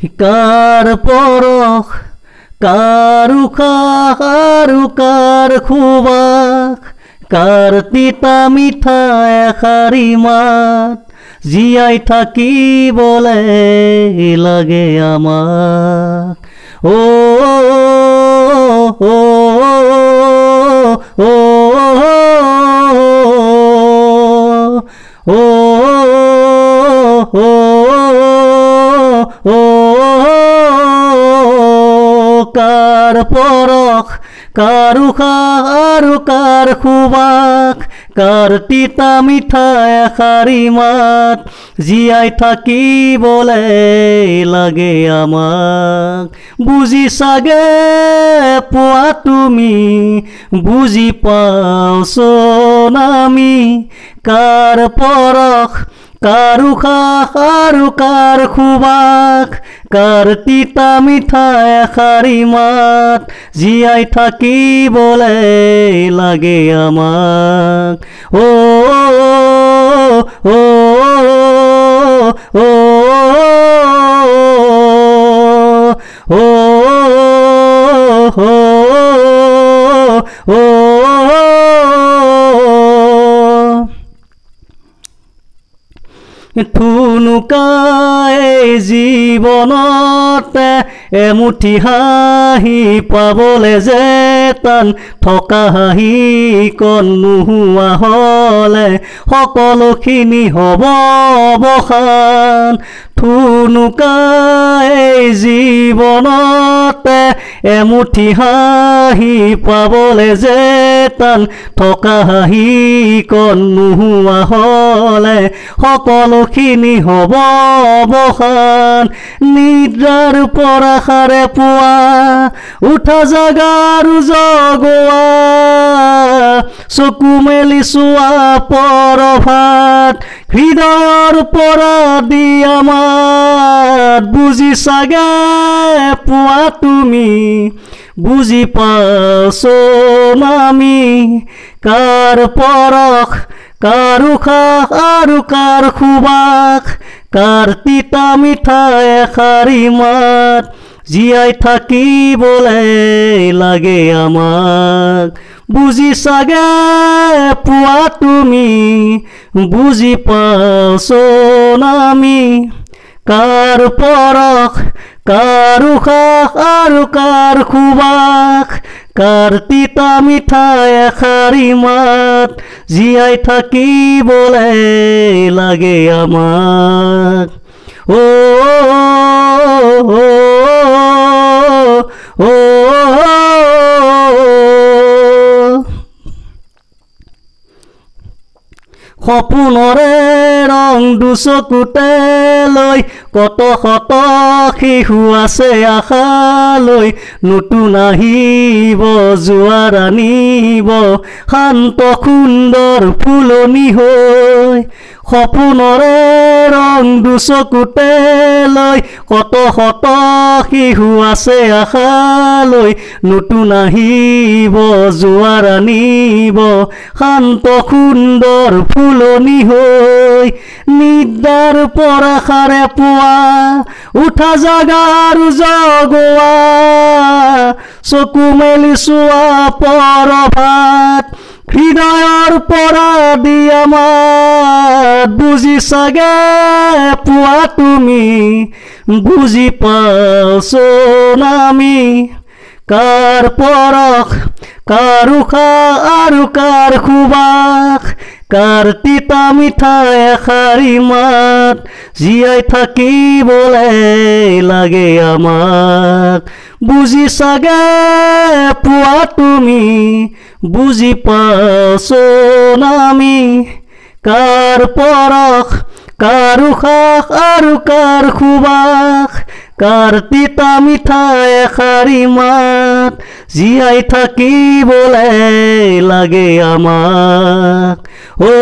কাৰ পৰশ কাৰ উশাহ আৰু কাৰ সুবাস কাৰ তিতা মিঠা এষাৰি মাত জীয়াই থাকিবলে লাগে আমাক ও ও ও ও কাৰ পৰশ কাৰ উশাহ আৰু কাৰ সুবাস কাৰ তিতা মিঠা এষাৰি মাত জীয়াই থাকিবলে লাগে আমাক বুজি চাগে পোৱা তুমি বুজি পাওঁচোন আমি কাৰ পৰশ কাৰ উশাহ আৰু কাৰ সুবাস কাৰ তিতা মিঠা এষাৰি মাত জীয়াই থাকিবলে লাগে আমাক ও ও ও ও ও ঠুনুকাই জীৱনতে এমুঠি হাঁহি পাবলে যে টান থকা হাঁহি কণ নোহোৱা হ'লে সকলোখিনি হ'ব অৱসান ঠুনুকাই জীৱনতে এমুঠি হাঁহি পাবলে যে টান থকা হাঁহি কণ নোহোৱা হ'লে সকলোখিনি হ'ব অৱসান নিদ্ৰাৰ পৰা সাৰে পোৱা উঠা জাগাৰু জগোৱা চকু মেলি চোৱা পৰভাত হৃদয়ৰ পৰা দিয়া মাত বুজি চাগে পোৱা তুমি বুজি পাওঁচোন আমি কাৰ পৰশ কাৰ উশাহ আৰু কাৰ সুবাস কাৰ তিতা মিঠা এষাৰি মাত জীয়াই থাকিবলে লাগে আমাক বুজি চাগে পোৱা তুমি বুজি পাওঁচোন আমি কাৰ পৰশ কাৰ উশাহ আৰু কাৰ সুবাস কাৰ তিতা মিঠা এষাৰি মাত জীয়াই থাকিবলে লাগে আমাক ও ও সপোনৰে ৰং দুচকুতে লৈ কত শত শিশু আছে আশালৈ নতুন আহিব জোৱাৰ আনিব শান্ত সুন্দৰ ফুলনি হৈ সপোনৰে ৰং দুচকুতে লৈ কত শত শিশু আছে আশালৈ নতুন আহিব জোৱাৰ আনিব শান্ত সুন্দৰ ফুলনি হৈ নিদ্ৰাৰ পৰা সাৰে পোৱা উঠা জাগাৰু জগোৱা চকু মেলি চোৱা পৰভাত হৃদয়ৰ পৰা দিয়া মাত বুজি চাগে পোৱা তুমি বুজি পাওঁচোন আমি কাৰ পৰশ কাৰ উশাহ আৰু কাৰ সুবাস কাৰ তিতা মিঠা এষাৰি মাত জীয়াই থাকিবলে লাগে আমাক বুজি চাগে পোৱা তুমি বুজি পাওঁচোন আমি কাৰ পৰশ কাৰ উশাহ আৰু কাৰ সুবাস কাৰ তিতা মিঠা এষাৰি মাত জীয়াই থাকিবলে লাগে আমাক ও